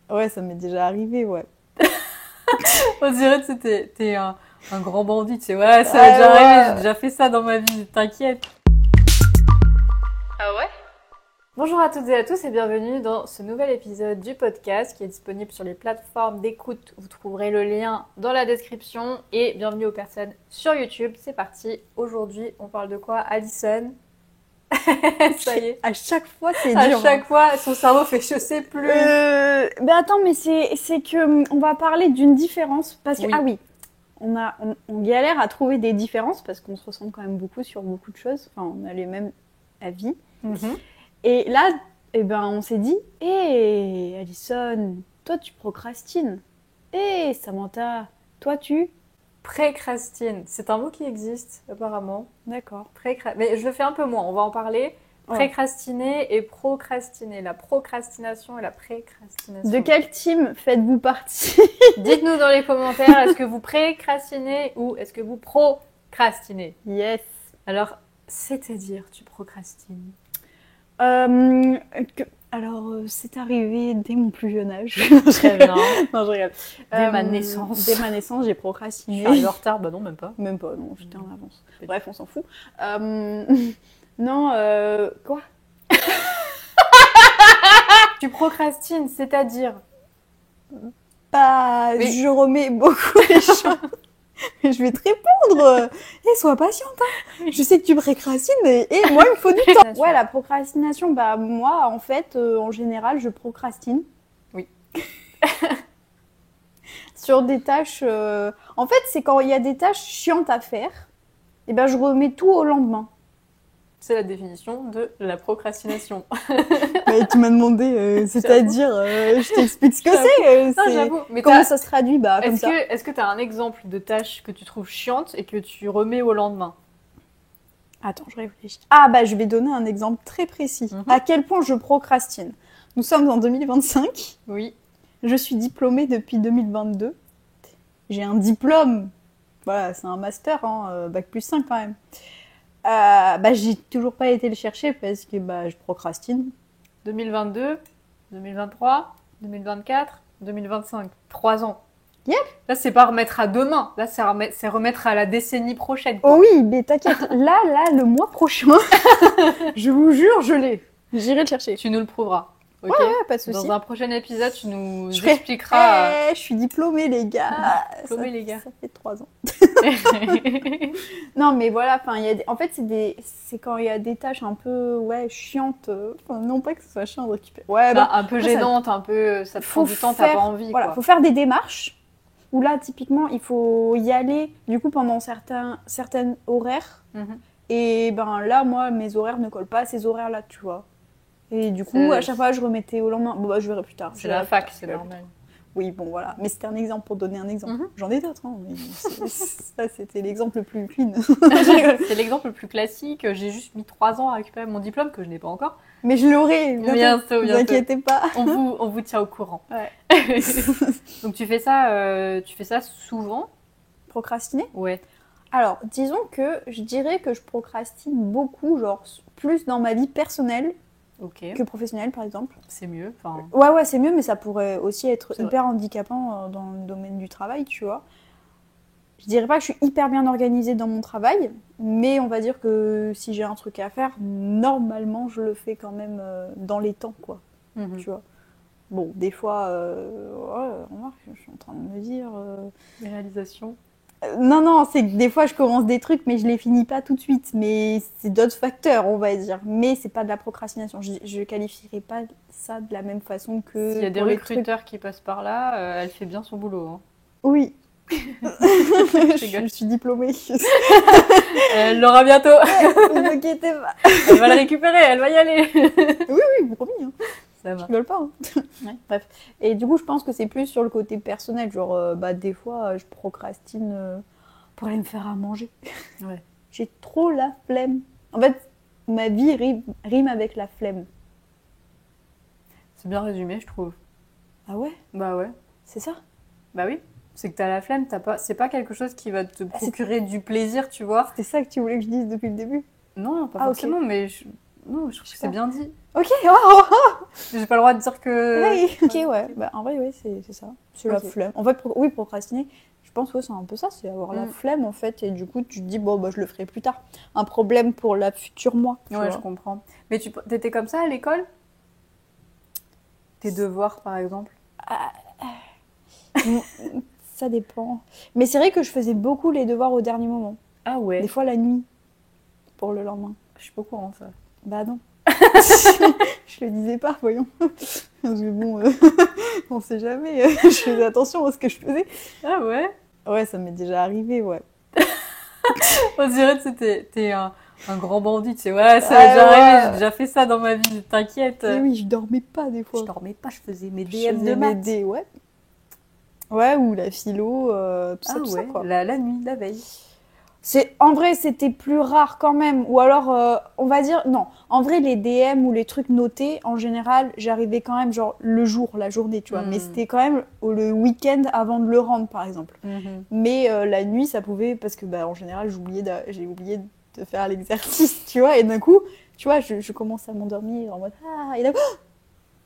Ouais, ça m'est déjà arrivé, ouais. On dirait que t'es un grand bandit, tu sais. Ouais, ça m'est déjà arrivé, j'ai déjà fait ça dans ma vie, t'inquiète. Ah ouais? Bonjour à toutes et à tous et bienvenue dans ce nouvel épisode du podcast qui est disponible sur les plateformes d'écoute. Vous trouverez le lien dans la description et bienvenue aux personnes sur YouTube. C'est parti. Aujourd'hui, on parle de quoi? Alison. Ça y est. À chaque fois, c'est À dur. chaque fois, son cerveau fait je sais plus. Mais attends, mais c'est que on va parler d'une différence parce que Oui. ah oui, on galère à trouver des différences parce qu'on se ressemble quand même beaucoup sur beaucoup de choses. Enfin, on a les mêmes avis. Mhm. Et là, eh ben, on s'est dit, hé, Alison, toi tu procrastines. Hé, Samantha, toi tu. Précrastine. C'est un mot qui existe apparemment. D'accord. Mais je le fais un peu moins, on va en parler. Ouais. Précrastiner et procrastiner. La procrastination et la précrastination. De quel team faites-vous partie? Dites-nous dans les commentaires, est-ce que vous précrastinez ou est-ce que vous procrastinez? Yes. Alors, c'est-à-dire, tu procrastines. Alors, c'est arrivé dès mon plus jeune âge. Très bien. Non, je rigole. Dès ma naissance. Dès ma naissance, j'ai Je procrastiné. suis arrivée en retard, bah non, même pas. Même pas, non, j'étais en avance. Petit. Bref, on s'en fout. Non, quoi? Tu procrastines, c'est-à-dire. Bah, Mais- je remets beaucoup les choses. Mais je vais te répondre. Sois patiente. Hein. Je sais que tu procrastines et moi, il me faut du temps. Ouais, la procrastination, bah, moi, en fait, en général, je procrastine. Oui. Sur des tâches. En fait, c'est quand il y a des tâches chiantes à faire, et ben, je remets tout au lendemain. C'est la définition de la procrastination. Bah, tu m'as demandé, c'est-à-dire, je t'explique ce que c'est. Non, c'est- j'avoue. Mais Comment ça se traduit? Bah, comme ça. Est-ce que tu as un exemple de tâche que tu trouves chiante et que tu remets au lendemain? Attends, je réfléchis. Ah bah je vais donner un exemple très précis. Mhm. À quel point je procrastine. Nous sommes en 2025. Oui. Je suis diplômée depuis 2022. J'ai un diplôme. Voilà, c'est un master, hein, bac plus 5 quand même. Bah j'ai toujours pas été le chercher parce que bah je procrastine. 2022, 2023, 2024, 2025. 3 ans. Yep. Là, c'est pas remettre à demain. Là, c'est remettre à la décennie prochaine. Quoi. Oh oui, mais t'inquiète. là, le mois prochain, je vous jure, je l'ai. J'irai le chercher. Tu nous le prouveras. Ok. Ouais, pas de souci. Dans un prochain épisode, tu nous Je ferai- expliqueras. Je suis diplômée, les gars. Diplômée, les gars. Ça fait 3 ans. Non, mais voilà, enfin, en fait, c'est quand il y a des tâches un peu, chiantes. Enfin, non pas que ce soit chiant de récupérer. Ouais, Bah, un peu après, gênante, un peu. Ça te prend du temps, t'as pas envie. Voilà, Quoi. faut faire des démarches. Où là, typiquement, il faut y aller, du coup, pendant certains horaires. Mhm. Et ben là, moi, mes horaires ne collent pas à ces horaires-là, tu vois. Et du coup, C'est- à chaque fois, je remettais au lendemain. Bon, bah, je verrai plus tard. C'est la fac, c'est normal. Oui, bon, voilà. Mais c'était un exemple pour donner un exemple. Mhm. J'en ai d'autres, hein. Mais ça, c'était l'exemple le plus clean. C'est l'exemple le plus classique. J'ai juste mis 3 ans à récupérer mon diplôme que je n'ai pas encore. Mais je l'aurai. Bientôt, Ne vous inquiétez pas. On vous tient au courant. Ouais. Donc tu fais ça souvent? Procrastiner? Ouais. Alors, disons que je dirais que je procrastine beaucoup, genre plus dans ma vie personnelle Ok. que professionnelle, par exemple. C'est mieux. Enfin. Ouais, c'est mieux, mais ça pourrait aussi être C'est hyper handicapant dans le domaine du travail, tu vois. Je dirais pas que je suis hyper bien organisée dans mon travail, mais on va dire que si j'ai un truc à faire, normalement, je le fais quand même dans les temps, quoi, Mhm. tu vois. Bon, des fois, remarque, je suis en train de me dire... Les réalisations. Non, c'est que des fois, je commence des trucs, mais je les finis pas tout de suite. Mais c'est d'autres facteurs, on va dire. Mais c'est pas de la procrastination. Je qualifierais pas ça de la même façon que... S'il y a des pour les trucs. recruteurs qui passent par là, elle fait bien son boulot. Hein. Oui. rigole. Je suis diplômée. Elle l'aura bientôt. Ne vous inquiétez pas. Elle va le récupérer, elle va y aller. Oui, promis. Hein. Ça va. Je rigole pas. Hein. Ouais. Bref. Et du coup, je pense que c'est plus sur le côté personnel. Genre, des fois, je procrastine pour aller me faire à manger. Ouais. J'ai trop la flemme. En fait, ma vie rime avec la flemme. C'est bien résumé, je trouve. Ah ouais? Bah ouais. C'est ça? Bah oui. C'est que t'as la flemme, c'est pas quelque chose qui va te procurer du plaisir, tu vois. C'est ça que tu voulais que je dise depuis le début? Non, pas Ah, ok. forcément, mais Non, je trouve Je que sais c'est pas. bien dit. Ok, oh, J'ai pas le droit de dire que... hey. Ok, ouais. Bah, en vrai, oui, c'est ça. C'est la Ok. flemme. En fait, oui, procrastiner, je pense que c'est un peu ça, c'est avoir la Mm. flemme, en fait. Et du coup, tu te dis, bon, bah, je le ferai plus tard. Un problème pour la future moi, tu Ouais, je vois. comprends. Mais t'étais comme ça à l'école? Tes devoirs, par exemple? Mm, ça dépend. Mais c'est vrai que je faisais beaucoup les devoirs au dernier moment. Ah Des ouais. fois, la nuit, pour le lendemain. Je suis pas au courant, ça. Bah non. Je le disais pas, voyons. Parce que bon, on sait jamais. Je faisais attention à ce que je faisais. Ah ouais? Ouais, ça m'est déjà arrivé, ouais. On dirait que t'es un grand bandit, tu sais. Ouais, ça m'est Ah, déjà arrivé, j'ai ouais. déjà fait ça dans ma vie, t'inquiète. Et oui, je dormais pas des Je fois. dormais pas, je faisais mes Je DM de faisais mes maths. dés, ouais. Ouais, ou la philo, tout Ah ça, ouais, quoi. la nuit, la veille. En vrai, c'était plus rare quand même. Ou alors, on va dire, non. En vrai, les DM ou les trucs notés, en général, j'arrivais quand même, genre, le jour, la journée, tu vois. Mais c'était quand même le week-end avant de le rendre, par exemple. Mhm. Mais la nuit, ça pouvait, parce que, bah, en général, j'ai oublié de faire l'exercice, tu vois. Et d'un coup, tu vois, je commence à m'endormir en mode, ah, et d'un coup,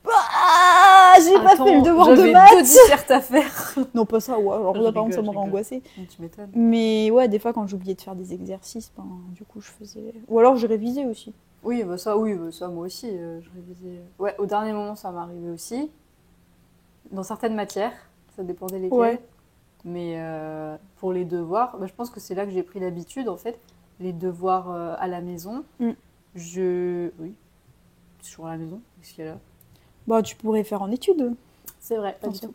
ah, j'ai pas fait le devoir de j'avais maths. 2 dissertes à faire. Non, pas ça, ouais. Alors Je là, par contre, ça rigole, m'aurait angoissée. Tu m'étonnes. Mais ouais, des fois, quand j'oubliais de faire des exercices, ben, du coup, je faisais. Ou alors, je révisais aussi. Oui, bah ça, moi aussi, je révisais. Ouais, au dernier moment, ça m'arrivait aussi. Dans certaines matières, ça dépendait lesquelles. Ouais. Mais pour les devoirs, bah, je pense que c'est là que j'ai pris l'habitude, en fait. Les devoirs à la maison, Mm. Oui, toujours à la maison, qu'est-ce qu'il y a là? Bah, tu pourrais faire en études. C'est vrai, pas du Attention. tout.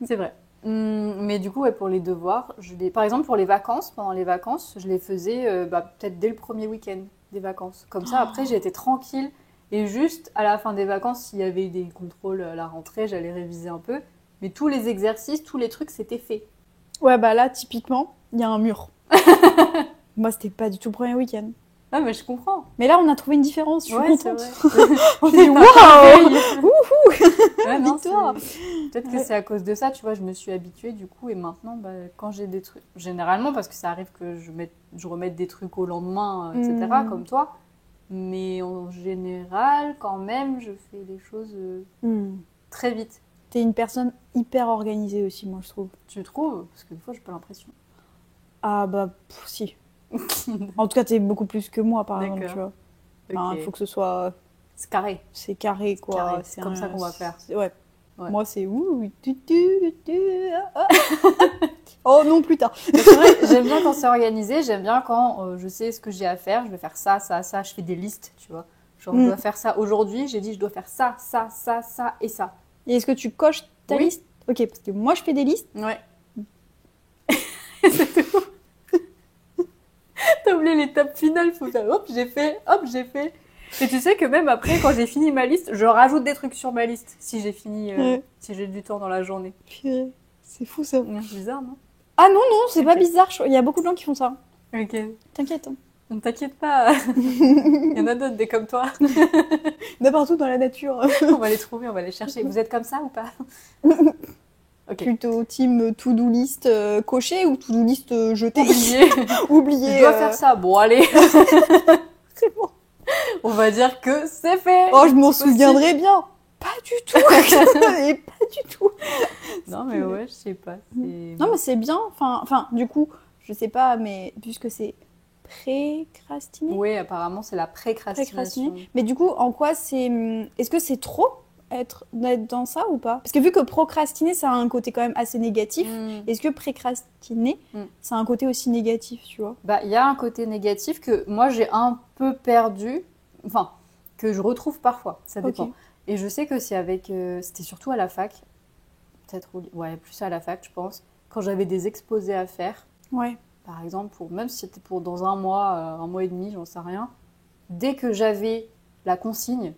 C'est vrai. Mais du coup, ouais, pour les devoirs, par exemple, pour les vacances, pendant les vacances, je les faisais peut-être dès le premier week-end des vacances. Comme ça, après, j'étais tranquille. Et juste à la fin des vacances, s'il y avait des contrôles à la rentrée, j'allais réviser un peu. Mais tous les exercices, tous les trucs, c'était fait. Ouais, bah là, typiquement, il y a un mur. Moi, c'était pas du tout le premier week-end. Ah, mais je comprends. Mais là, on a trouvé une différence. Je suis Ouais, contente. c'est vrai. On est T'as waouh! pareil. Ouais, non, Victoire. peut-être que c'est à cause de ça, tu vois, je me suis habituée du coup, et maintenant, bah, quand j'ai des trucs, généralement, parce que ça arrive que je remette des trucs au lendemain, etc., comme toi, mais en général, quand même, je fais les choses très vite. T'es une personne hyper organisée aussi, moi, je trouve. Tu trouves? Parce que des fois, j'ai pas l'impression. Ah bah, si. En tout cas, t'es beaucoup plus que moi, par exemple, tu vois. Enfin, Ok. faut que ce soit... C'est carré. C'est carré, quoi. Carré. C'est comme ça qu'on va faire. Ouais. Ouais. Moi, c'est oh non, plus tard. Mais c'est vrai, j'aime bien quand c'est organisé, j'aime bien quand je sais ce que j'ai à faire, je vais faire ça, ça, ça, je fais des listes, tu vois. Genre, je dois faire ça aujourd'hui, j'ai dit je dois faire ça, ça, ça, ça et ça. Et est-ce que tu coches ta Oui. liste? Ok, parce que moi, je fais des listes. Ouais. C'est tout. T'as oublié l'étape finale, faut faire hop, j'ai fait, hop, j'ai fait. Et tu sais que même après, quand j'ai fini ma liste, je rajoute des trucs sur ma liste si j'ai fini, Ouais. si j'ai du temps dans la journée. Purée, c'est fou ça. C'est bizarre, non? Ah non, non, c'est pas Ok. bizarre. Il y a beaucoup de gens qui font ça. Ok. T'inquiète. Hein. Ne t'inquiète pas. Il y en a d'autres, des comme toi. N'importe où dans la nature. On va les trouver, on va les chercher. Vous êtes comme ça ou pas? Ok. Plutôt team to-do list coché ou to-do list jeté. Oublié. Oublié. Je dois faire ça. Bon, allez. C'est bon. On va dire que c'est fait. Oh, je m'en C'est possible. souviendrai bien. Pas du tout. Et pas du tout. Non, mais ouais, je sais pas. Non, mais c'est bien. Enfin, du coup, je sais pas, mais puisque c'est précrastiner. Oui, apparemment, c'est la précrastination. Précrastiner. Mais du coup, en quoi c'est. Est-ce que c'est trop d'être dans ça ou pas? Parce que vu que procrastiner, ça a un côté quand même assez négatif. Est-ce que précrastiner, ça a un côté aussi négatif, tu vois? Bah, il y a un côté négatif que moi, j'ai un peu perdu. Enfin, que je retrouve parfois. Ça dépend. Ok. Et je sais que c'est avec. C'était surtout à la fac. Peut-être. Ouais, plus à la fac, je pense. Quand j'avais des exposés à faire. Ouais. Par exemple, même si c'était pour dans un mois et demi, j'en sais rien, dès que j'avais la consigne,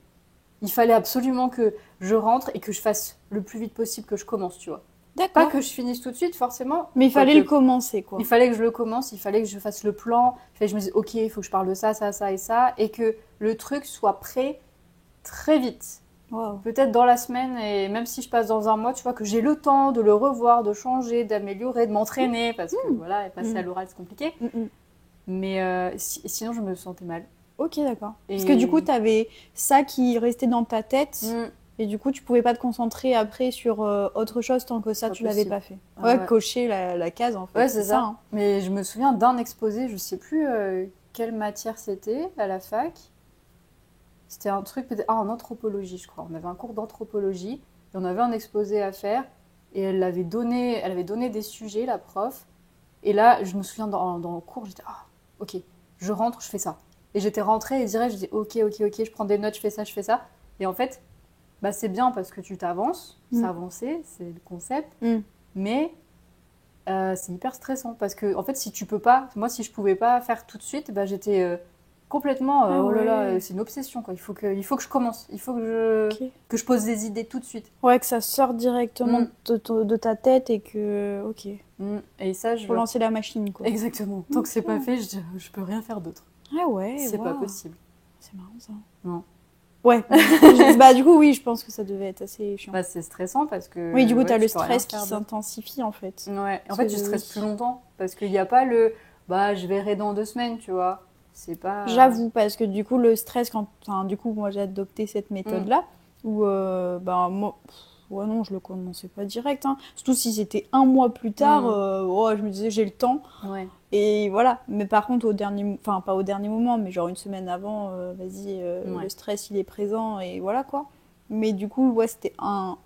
il fallait absolument que je rentre et que je fasse le plus vite possible que je commence, tu vois. Pas D'accord. que je finisse tout de suite, forcément. Mais il fallait le commencer, quoi. Il fallait que je le commence, il fallait que je fasse le plan, il fallait que je me dise, ok, il faut que je parle de ça, ça, ça et ça, et que le truc soit prêt très vite. Wow. Peut-être dans la semaine, et même si je passe dans un mois, tu vois, que j'ai le temps de le revoir, de changer, d'améliorer, de m'entraîner, parce que voilà, passer à l'oral, c'est compliqué. Mais sinon, je me sentais mal. Ok, d'accord. Et- Parce que du coup, t'avais ça qui restait dans ta tête. Mm. Et du coup, tu pouvais pas te concentrer après sur autre chose tant que ça, Pas tu l'avais possible. pas fait. Ah Ouais, ouais. cocher la case en fait. Ouais, c'est ça. hein. Mais je me souviens d'un exposé, je sais plus quelle matière c'était à la fac. C'était un truc peut-être en anthropologie, je crois. On avait un cours d'anthropologie et on avait un exposé à faire et elle avait donné des sujets, la prof. Et là, je me souviens dans le cours, j'étais ok, je rentre, je fais ça. Et j'étais rentrée et direct, je dis ok, je prends des notes, je fais ça. Et en fait, bah, c'est bien parce que tu t'avances, c'est avancer, c'est le concept. Mm. Mais c'est hyper stressant parce que, en fait, si tu peux pas, moi, si je pouvais pas faire tout de suite, bah, j'étais complètement, Ah oh là là, ouais. c'est une obsession, quoi. Il faut que je commence, il faut que Ok. que je pose des idées tout de suite. Ouais, que ça sorte directement Mm. de ta tête et que. Ok. Et ça, Pour lancer la machine, quoi. Exactement. Tant que c'est pas Ok. fait, je peux rien faire d'autre. Ah ouais, C'est pas waouh. possible. C'est marrant ça. Non. Ouais. Bah, du coup, oui, je pense que ça devait être assez chiant. Bah, c'est stressant parce que. Oui, du coup, ouais, t'as le tu peux rien stress qui faire d'autre. s'intensifie en fait. Ouais. En Parce fait, que tu stresses oui. plus longtemps parce qu'il n'y a pas le. Bah, je verrai dans 2 semaines, tu vois. C'est pas. J'avoue, parce que du coup, le stress, quand. Enfin, du coup, moi j'ai adopté cette méthode-là, où, ben, moi. Ouais, non, je le commençais pas direct. Hein. Surtout si c'était un mois plus tard, ouais, je me disais j'ai le temps. Ouais. Et voilà. Mais par contre, au dernier. Enfin, pas au dernier moment, mais genre une semaine avant, vas-y, Ouais. le stress il est présent et voilà quoi. Mais du coup, ouais, c'était un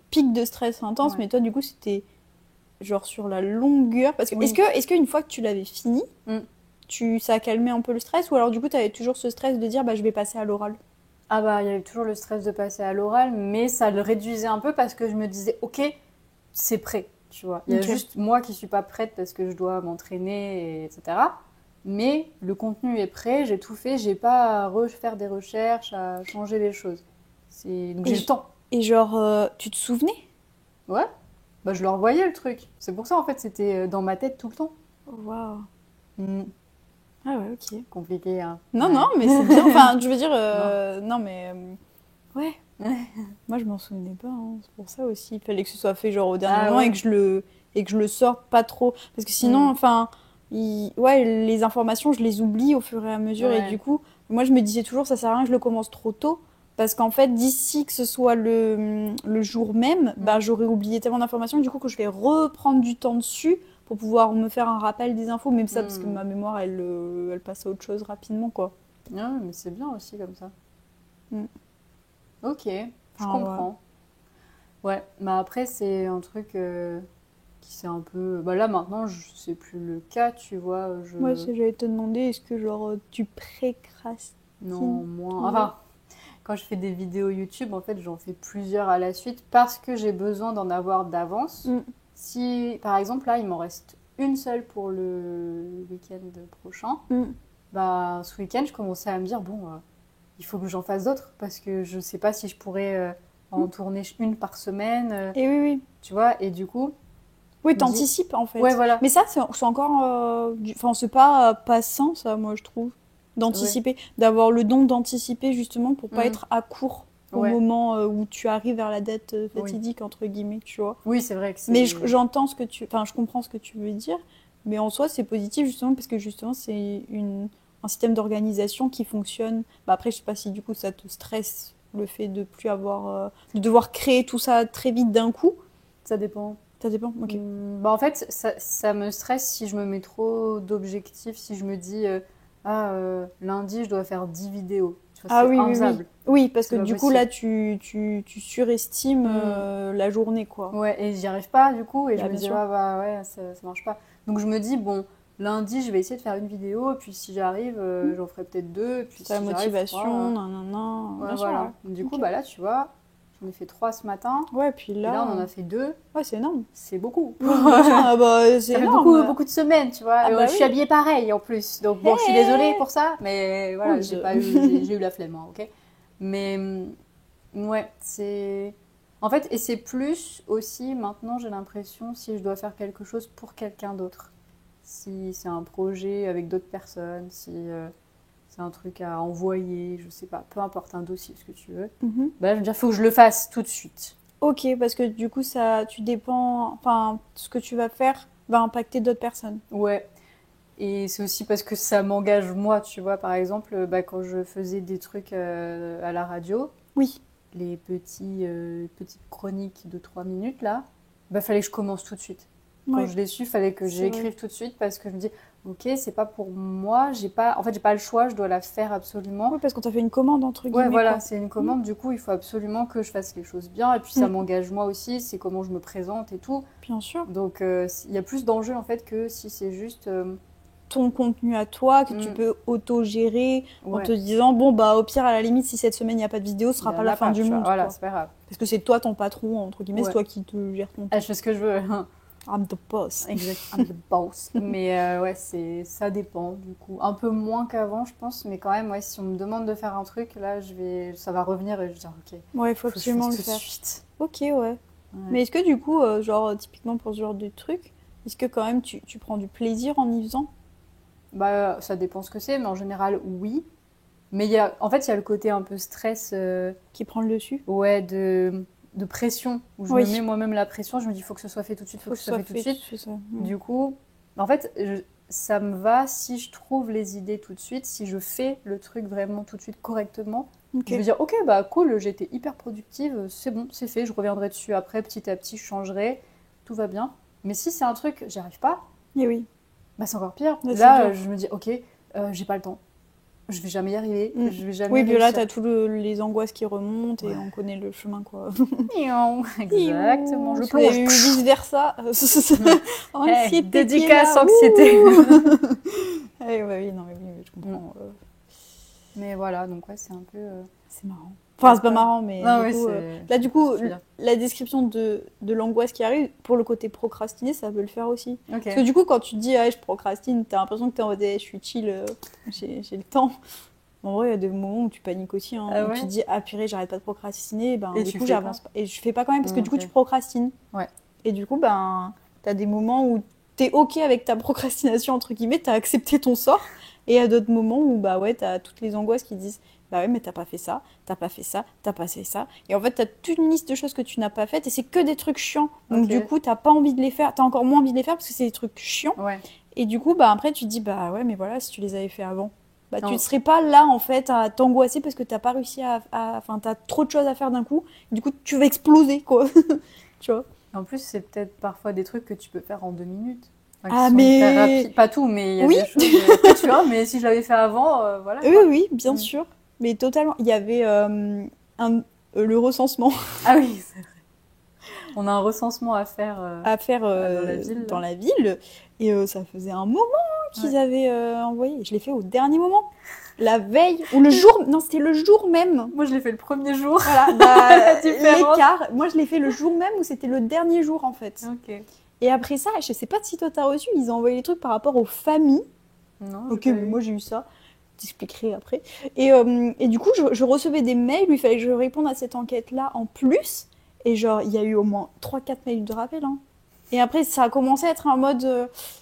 pic de stress intense, Ouais. mais toi, du coup, c'était genre sur la longueur. Parce que, Oui. est-ce qu'une fois que tu l'avais fini, ça a calmé un peu le stress ou alors du coup, tu avais toujours ce stress de dire bah je vais passer à l'oral. Ah bah, il y avait toujours le stress de passer à l'oral, mais ça le réduisait un peu parce que je me disais, ok, c'est prêt, tu vois. Il y a Ok. juste moi qui suis pas prête parce que je dois m'entraîner, etc. Mais le contenu est prêt, j'ai tout fait, j'ai pas à refaire des recherches, à changer les choses. Donc Et, j'ai le temps. et genre, tu te souvenais? Ouais, bah je leur voyais le truc. C'est pour ça en fait, c'était dans ma tête tout le temps. Waouh. Hmm, Ah ouais, ok. compliqué, hein. Non, Ouais. non, mais c'est bien. Enfin, je veux dire, non, mais ouais. Moi, je m'en souvenais pas. Hein. C'est pour ça aussi. Il fallait que ce soit fait genre au dernier Ah moment ouais. et que je le sorte pas trop. Parce que sinon, Hmm, enfin, ouais, les informations, je les oublie au fur et à mesure. Et ouais. du coup, moi, je me disais toujours, ça sert à rien que je le commence trop tôt. Parce qu'en fait, d'ici que ce soit le jour même, bah, j'aurais oublié tellement d'informations. Du coup, que je vais reprendre du temps dessus pour pouvoir me faire un rappel des infos. Même ça, parce que ma mémoire, elle passe à autre chose rapidement, quoi. Ah, mais c'est bien aussi comme ça. Mm. Ok, je Enfin, comprends. Ouais, mais après, c'est un truc qui c'est un peu. Bah là, maintenant, c'est plus le cas, tu vois. ouais, j'allais te demander, est-ce que genre tu précrastines Non, moins. toujours? Enfin, quand je fais des vidéos YouTube, en fait, j'en fais plusieurs à la suite parce que j'ai besoin d'en avoir d'avance. Mm. Si, par exemple, là, il m'en reste une seule pour le week-end prochain, Mm. bah, ce week-end, je commençais à me dire, bon, il faut que j'en fasse d'autres parce que je sais pas si je pourrais en tourner une par semaine, Et oui, oui. tu vois, et du coup, Oui, je me dis, t'anticipes en fait. ouais, voilà, Mais ça, c'est encore. Enfin, c'est pas passant, ça, moi, je trouve. ouais, D'anticiper. D'avoir le don d'anticiper, justement, pour pas Mm. être à court au Ouais, moment où tu arrives vers la date oui. fatidique, entre guillemets, tu vois. Oui, c'est vrai que Mais c'est. j'entends ce que tu. Enfin, je comprends ce que tu veux dire. Mais en soi, c'est positif, justement, parce que justement, c'est un système d'organisation qui fonctionne. Bah, après, je sais pas si du coup, ça te stresse le fait de plus avoir. De devoir créer tout ça très vite d'un coup. Ça dépend. Ça dépend, ok. Bah en fait, ça me stresse si je me mets trop d'objectifs, si je me dis, lundi, je dois faire 10 vidéos. Tu vois, Ah c'est oui, oui, oui. infaisable. Oui, parce que C'est pas du coup, possible. là, tu surestimes la journée, quoi. Ouais, et j'y arrive pas du coup, et je Bah, me bien dis, sûr. ah bah ouais, ça marche pas. Donc je me dis, bon, lundi, je vais essayer de faire une vidéo, et puis si j'arrive, j'en ferai peut-être deux, et puis C'est la si j'arrive, motivation, 3. nanana. Ouais, Bien sûr, voilà. ouais. Du coup, Ok. bah là, tu vois, j'en ai fait 3 ce matin, Ouais, puis et là, on en là. a fait 2. Ouais, c'est énorme. C'est beaucoup. Oui, bien sûr. Ah bah, c'est Ça fait énorme. beaucoup de semaines, tu vois. Ah Et, bah je suis oui. habillée pareil en plus. Donc bon, je suis désolée Hey. pour ça, mais voilà, Good. j'ai eu la flemme, hein, ok. Mais ouais, c'est. En fait, et c'est plus aussi maintenant, j'ai l'impression, si je dois faire quelque chose pour quelqu'un d'autre. Si c'est un projet avec d'autres personnes, si c'est un truc à envoyer, je sais pas, peu importe, un dossier, ce que tu veux. Mhm. Bah, je veux dire, faut que je le fasse tout de suite. Ok, parce que du coup, ça, tu dépends. Enfin, ce que tu vas faire va impacter d'autres personnes. Ouais. Et c'est aussi parce que ça m'engage moi, tu vois. Par exemple, quand je faisais des trucs à la radio, Oui. les petites chroniques de 3 minutes, là, fallait que je commence tout de suite. Quand Ouais. je l'ai su, fallait que C'est j'écrive tout de suite parce que je me dis, ok, c'est pas pour moi, j'ai pas le choix, je dois la faire absolument. Oui, parce qu'on t'a fait une commande, entre guillemets. Ouais, voilà, Quoi. c'est une commande, du coup, il faut absolument que je fasse les choses bien. Et puis, ça Mm. m'engage moi aussi, c'est comment je me présente et tout. Bien sûr. Donc, il y a plus d'enjeux, en fait, que si c'est juste... Ton contenu à toi, que tu Mm. peux auto-gérer en ouais, te disant, bon, bah, au pire, à la limite, si cette semaine, il n'y a pas de vidéo, ce il sera y pas en la a fin pas, du tu vois. monde. Voilà, Quoi. c'est pas grave. Parce que c'est toi ton patron, entre guillemets, Ouais. c'est toi qui te gère ton Ah, temps. je fais ce que je veux. I'm the boss. Exact, I'm the boss. Mais ouais, ça dépend, du coup. Un peu moins qu'avant, je pense. Mais quand même, ouais, si on me demande de faire un truc, là, ça va revenir et je vais dire, ok, Ouais, il faut faut que je absolument fasse le tout de faire. suite. Ok, ouais. Mais est-ce que du coup, genre, typiquement pour ce genre de truc, est-ce que quand même tu prends du plaisir en y faisant? Ça dépend ce que c'est, mais en général, oui. Mais en fait, il y a le côté un peu stress, Qui prend le dessus? ouais, de pression, où je Oui. me mets moi-même la pression, je me dis, il faut que ce soit fait tout de suite, faut que ce soit fait tout de suite. c'est ça. Du coup, en fait, ça me va si je trouve les idées tout de suite, si je fais le truc vraiment tout de suite correctement. Ok. Je vais dire, ok, bah cool, j'étais hyper productive, c'est bon, c'est fait, je reviendrai dessus après, petit à petit, je changerai, tout va bien. Mais si c'est un truc, j'y arrive pas, Et oui. bah c'est encore pire. Ouais, c'est Là, dur. je me dis, ok, j'ai pas le temps, je vais jamais y arriver, Mm. je vais jamais Oui, puis là, réussir. t'as tous les angoisses qui remontent et Ouais. on connaît le chemin, quoi. Exactement, je Si vous avez eu plonge. vice-versa. Anxiété qui est Dédicace là, anxiété. ouh. Eh ouais, oui, non, mais oui, je comprends. Mais voilà, donc ouais, c'est un peu... C'est marrant. Enfin, c'est pas marrant, mais Non, du oui, coup, c'est... là, du coup, c'est bien. la description de l'angoisse qui arrive, pour le côté procrastiner, ça peut le faire aussi. Ok. Parce que du coup, quand tu te dis, ah, je procrastine, t'as l'impression que t'es en mode, je suis chill, j'ai le temps. En vrai, il y a des moments où tu paniques aussi, hein, Ah où ouais tu te dis, ah purée, j'arrête pas de procrastiner, ben, Et du tu coup, fais j'avance pas. Et je fais pas quand même, parce que du coup, Ok. tu procrastines. Ouais. Et du coup, ben, t'as des moments où t'es ok avec ta procrastination, entre guillemets, t'as accepté ton sort. Et il y a d'autres moments où, bah ouais, t'as toutes les angoisses qui disent, bah ouais, mais t'as pas fait ça, t'as pas fait ça, t'as pas fait ça. Et en fait, t'as toute une liste de choses que tu n'as pas faites et c'est que des trucs chiants. Donc, Ok. du coup, t'as pas envie de les faire, t'as encore moins envie de les faire parce que c'est des trucs chiants. Ouais. Et du coup, bah après, tu te dis, bah ouais, mais voilà, si tu les avais fait avant, bah tu Non. ne serais pas là, en fait, à t'angoisser parce que t'as pas réussi enfin, t'as trop de choses à faire d'un coup. Du coup, tu vas exploser, quoi. Tu vois? En plus, c'est peut-être parfois des trucs que tu peux faire en 2 minutes. Enfin, qui Ah, sont mais- hyper rapides. Pas tout, mais il y a Oui. des choses... Après, tu vois, mais si je l'avais fait avant, voilà. Oui, quoi. oui, bien Mm. sûr. Mais totalement. Il y avait le recensement Ah oui, c'est vrai. On a un recensement à faire. à faire dans la ville, là. Et ça faisait un moment qu'ils Ouais. avaient envoyé. Je l'ai fait au dernier moment. La veille, ou le jour, non, c'était le jour même. Moi, je l'ai fait le premier jour. Voilà, bah, Différence. l'écart. Moi, je l'ai fait le jour même ou c'était le dernier jour en fait. Ok. Et après ça, je sais pas si toi t'as reçu, ils ont envoyé les trucs par rapport aux familles. Non, Ok, j'ai mais pas eu. moi j'ai eu ça. Je t'expliquerai après. Et du coup, je recevais des mails où il fallait que je réponde à cette enquête-là en plus. Et genre, il y a eu au moins 3-4 mails de rappel. Hein. Et après, ça a commencé à être en mode,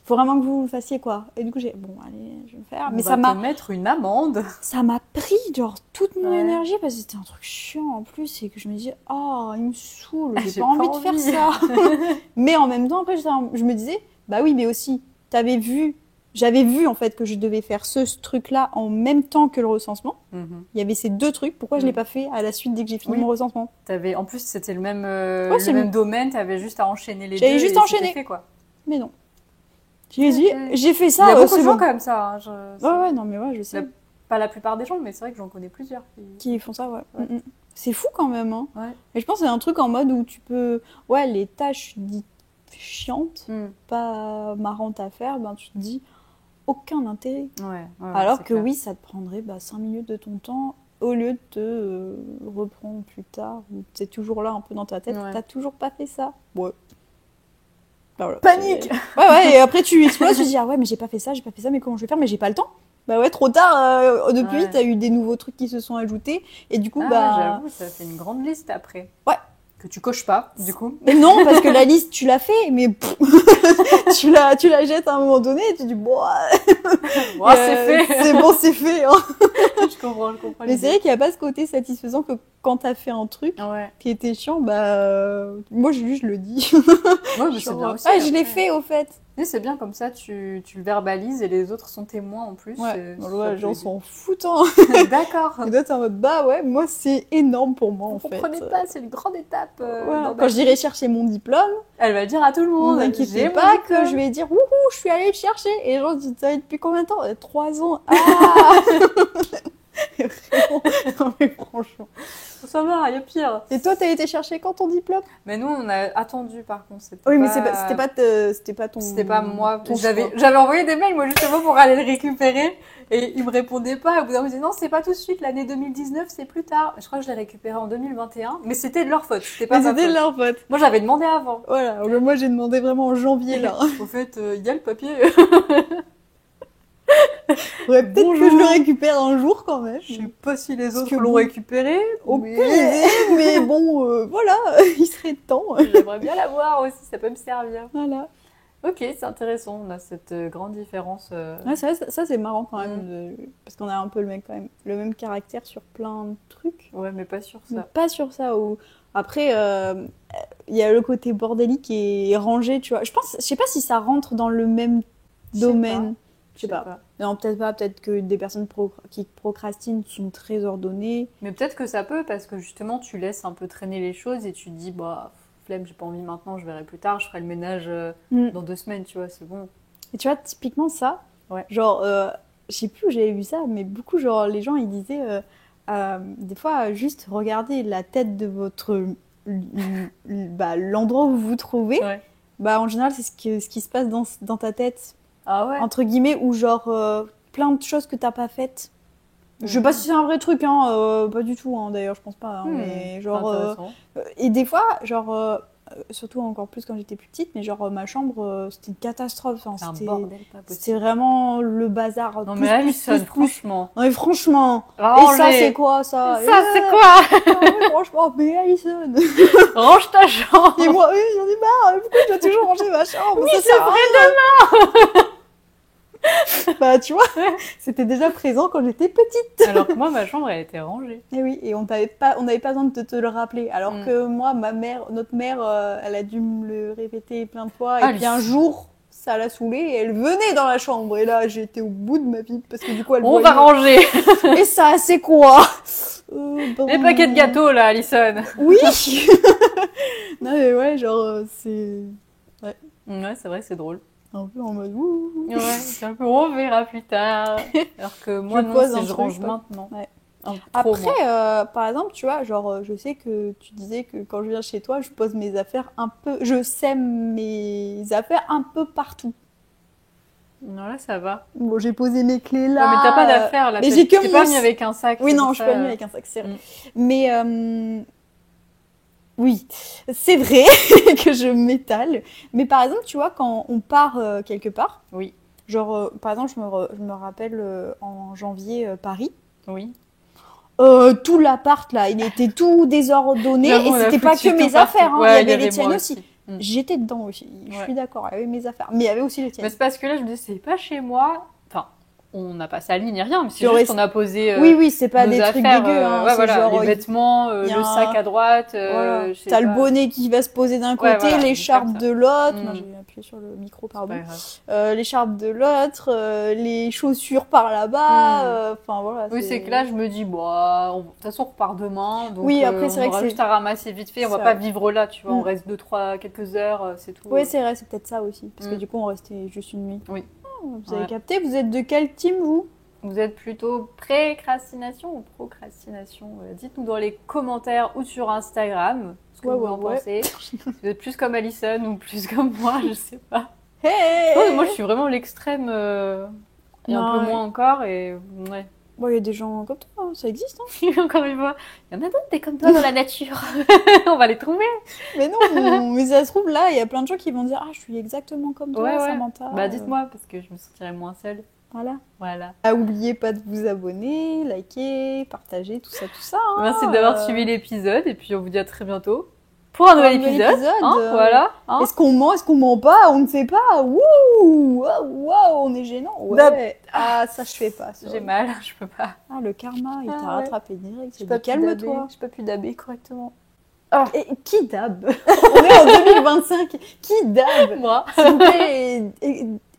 faut vraiment que vous le fassiez quoi. Et du coup, j'ai, bon, allez, je vais le faire. Mais On va te mettre une amende. ça m'a pris genre toute mon Ouais. énergie parce que c'était un truc chiant en plus et que je me dis, oh, il me saoule, j'ai J'ai pas envie de pas faire envie. ça. Mais en même temps, après, je me disais, bah oui, mais aussi, j'avais vu en fait que je devais faire ce truc-là en même temps que le recensement. Mhm. Il y avait ces deux trucs. Pourquoi je l'ai Mm. pas fait à la suite dès que j'ai fini Oui. mon recensement? En plus, c'était le même, c'est le le- même domaine. T'avais juste à enchaîner les J'avais deux. juste et enchaîné. c'était fait, quoi. Mais non. J'ai fait Il ça. y a beaucoup c'est de gens bon. comme ça. Hein, Ouais, non, mais ouais, je sais. Pas la plupart des gens, mais c'est vrai que j'en connais plusieurs. Qui font ça, ouais. Ouais. Mm, mm. C'est fou quand même. Hein. Ouais. Et je pense que c'est un truc en mode où tu peux. Ouais, les tâches dites chiantes, Mm. pas marrantes à faire, ben tu te dis aucun intérêt. Ouais, Alors c'est que clair. oui, ça te prendrait 5 minutes de ton temps au lieu de te reprendre plus tard, ou c'est toujours là un peu dans ta tête, Ouais. t'as toujours pas fait ça. Ouais. Bah voilà, Panique. Ouais, et après tu exploses, tu te dis ah ouais, mais j'ai pas fait ça, mais comment je vais faire? Mais j'ai pas le temps. Bah ouais, trop tard, depuis, Ouais. t'as eu des nouveaux trucs qui se sont ajoutés, et du coup, Ah, bah. j'avoue, ça fait une grande liste après. Ouais. Que tu coches pas, du coup. Mais non, parce que la liste, tu l'as fait, mais tu la jettes à un moment donné et tu dis, bon, C'est fait. c'est bon, c'est fait. Hein. Je comprends. Mais c'est vrai qu'il n'y a pas ce côté satisfaisant que quand t'as fait un truc Ouais. qui était chiant, bah, moi, je le dis. Ouais, mais c'est Genre, bien aussi. ah, je l'ai après. fait, au fait. Mais c'est bien comme ça, tu le verbalises et les autres sont témoins en plus. Ouais, Ça les gens peut s'en foutent. Hein. aider. D'accord. Et toi, t'es en mode, bah ouais, moi, c'est énorme pour moi, en Vous fait. comprenez pas, c'est une grande étape. Voilà. Dans ma Quand vie. j'irai chercher mon diplôme, Elle va le dire à tout le ne monde. vous J'ai inquiétez mon pas diplôme. que je vais dire, wouhou, je suis allée le chercher. Et les gens disent, ça fait depuis combien de temps 3 ans. Ah Vraiment. Non, mais franchement. Ça va, il y a pire. Et toi, t'as été chercher quand ton diplôme? Mais nous, on a attendu par contre. Oui, mais c'était pas ton. C'était pas moi. ton J'avais choix. envoyé des mails, moi, justement, pour aller le récupérer. Et ils me répondaient pas. Au bout d'un moment, ils disaient non, c'est pas tout de suite. L'année 2019, c'est plus tard. Je crois que je l'ai récupéré en 2021. Mais c'était de leur faute. C'était pas Mais ma c'était faute. leur faute. Moi, j'avais demandé avant. Voilà, moi j'ai demandé vraiment en janvier là. Au fait, il y a le papier. Ouais, peut-être que Bonjour. je le récupère un jour quand même. Je sais pas si les Parce autres que l'ont bon, récupéré. Aucune Mais idée, mais bon, voilà, il serait temps. j'aimerais bien l'avoir aussi. Ça peut me servir. Voilà. Ok, c'est intéressant. On a cette grande différence. Ouais, ça c'est marrant quand même, parce qu'on a un peu le même caractère sur plein de trucs. Ouais, mais pas sur Mais ça. pas sur ça. Après, il y a le côté bordélique et rangé, tu vois. Je sais pas si ça rentre dans le même Je sais domaine. pas. Je sais pas. Non, peut-être pas. Peut-être que des personnes qui procrastinent sont très ordonnées. Mais peut-être que ça peut, parce que justement, tu laisses un peu traîner les choses et tu te dis, bah, flemme, j'ai pas envie maintenant, je verrai plus tard, je ferai le ménage dans 2 semaines, tu vois, c'est bon. Et tu vois, typiquement ça, Ouais. genre, je sais plus où j'avais vu ça, mais beaucoup, genre, les gens, ils disaient, des fois, juste regarder la tête de votre, l'endroit où vous vous trouvez, Ouais. bah, en général, c'est ce qui se passe dans ta tête, Ah ouais. entre guillemets, ou genre, plein de choses que t'as pas faites. Je sais pas si c'est un vrai truc, hein, pas du tout, hein, d'ailleurs, je pense pas, hein, mais C'est genre, intéressant. et des fois, genre, surtout encore plus quand j'étais plus petite, mais genre, ma chambre, c'était une catastrophe, enfin, C'est un c'était... bordel pas C'était possible. vraiment le bazar. Non Plus, mais plus, Alison, plus, plus. franchement. Non mais franchement. Range Et ça les- c'est quoi ça? Ça, c'est quoi? Ah ouais, franchement, mais Alison. Range ta chambre. Et moi, oui, j'en ai marre. Pourquoi je dois toujours ranger ma chambre? Oui, Ça c'est sert à vrai rien. Bah tu vois, c'était déjà présent quand j'étais petite. Alors que moi, ma chambre, elle était rangée. Et oui, et on n'avait pas besoin de te le rappeler. Alors Mm. que moi, notre mère, elle a dû me le répéter plein de fois. Ah, Et puis un jour, ça l'a saoulée et elle venait dans la chambre. Et là, j'étais au bout de ma vie parce que du coup, elle On voyait. va ranger. Et ça, c'est quoi? Les paquets de gâteaux, là, Alison. Oui. Non mais ouais, genre c'est Ouais, c'est vrai, c'est drôle. un peu en mode ouh. Ouais, c'est un peu, on verra plus tard. Alors que moi, Je non, pose c'est un je truc, range quoi. maintenant. Ouais. Trop, moi. Après, par exemple, tu vois, genre je sais que tu disais que quand je viens chez toi, je pose mes affaires je sème mes affaires un peu partout. Non, là, ça va. Bon, j'ai posé mes clés là. Ouais, mais t'as pas d'affaires, là. mais j'ai que T'es mon pas venu avec un sac. Oui, c'est non, pour je suis ça, pas venue avec un sac, c'est vrai. Mm. Mais oui, c'est vrai que je m'étale. Mais par exemple, tu vois, quand on part quelque part, Oui, genre, par exemple, je me rappelle en janvier, Paris, oui. tout l'appart là, il était tout désordonné J'avoue, et on a c'était pas foutu que tout mes partout. affaires, hein, Ouais, il y avait les tiennes moi aussi. Mm. J'étais dedans aussi, je Ouais. suis d'accord, il y avait mes affaires, mais il y avait aussi les tiennes. Mais c'est parce que là, je me dis, c'est pas chez moi. Enfin, on n'a pas sali ni rien, mais c'est Tu aurais- juste qu'on a posé Oui, c'est pas nos des trucs affaires, dégueux, hein, ouais, c'est voilà, genre, les vêtements, y a le un- sac à droite. voilà. Je sais T'as le pas. bonnet qui va se poser d'un côté, Ouais, voilà, l'écharpe je vais faire de l'autre, Mm. non, j'ai appuyé sur le micro, C'est pardon. pas grave. L'écharpe de l'autre, les chaussures par là-bas, enfin voilà. Oui, c'est que là, je me dis, bon, de toute façon, on repart demain. Donc, Oui, après, c'est on vrai aura que juste à ramasser vite fait. On va ça. pas vivre là, tu vois. Mm. On reste 2-3, quelques heures, c'est tout. Oui, c'est vrai, c'est peut-être ça aussi, parce que Mm. du coup, on restait juste une nuit. Oui. Oh, vous avez Ouais. capté, vous êtes de quel team, vous? Vous êtes plutôt précrastination ou procrastination? Dites-nous dans les commentaires ou sur Instagram ce que Ouais, vous en ouais. pensez. Si vous êtes plus comme Alison ou plus comme moi, je sais pas. Hey Ouais, moi, je suis vraiment l'extrême et un Non, peu ouais. moins encore. Et ouais, Bon, il y a des gens comme toi, hein, ça existe, hein. encore une fois, il y en a d'autres des comme toi dans la nature. On va les trouver. Mais non, mais ça se trouve, là, il y a plein de gens qui vont dire « Ah, je suis exactement comme toi, Ouais, ouais. Samantha. » Bah, dites-moi parce que je me sentirais moins seule. Voilà. Voilà. Oubliez pas de vous abonner, liker, partager, tout ça, hein. Merci d'avoir suivi l'épisode et puis on vous dit à très bientôt pour un nouvel épisode. Hein, voilà. Hein. Est-ce qu'on ment pas? On ne sait pas. Wouh, waouh, on est gênant. Ouais. Dab. Ah, ça, je fais pas. Ça. J'ai mal, je peux pas. Ah, le karma, il t'a Ah, ouais. rattrapé direct. J'ai J'ai pas dit, pu daber. calme-toi. J'ai pas pu daber correctement. Oh. Et qui dab? On est en 2025. Qui dab? Moi. S'il vous plaît,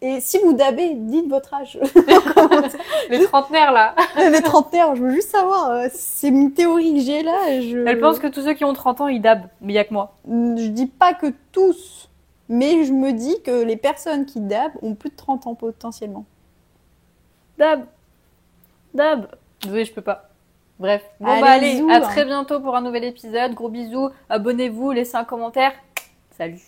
et si vous dabez, dites votre âge. Les trentenaires, là. Les trentenaires, je veux juste savoir, c'est une théorie que j'ai là. Elle pense que tous ceux qui ont 30 ans, ils dabent. Mais il y a que moi. Je dis pas que tous, mais je me dis que les personnes qui dabent ont plus de 30 ans potentiellement. Dab. Désolée, je peux pas. Bref. Bon, Allez, bah allez, bisous, à hein. très bientôt pour un nouvel épisode. Gros bisous. Abonnez-vous, laissez un commentaire. Salut.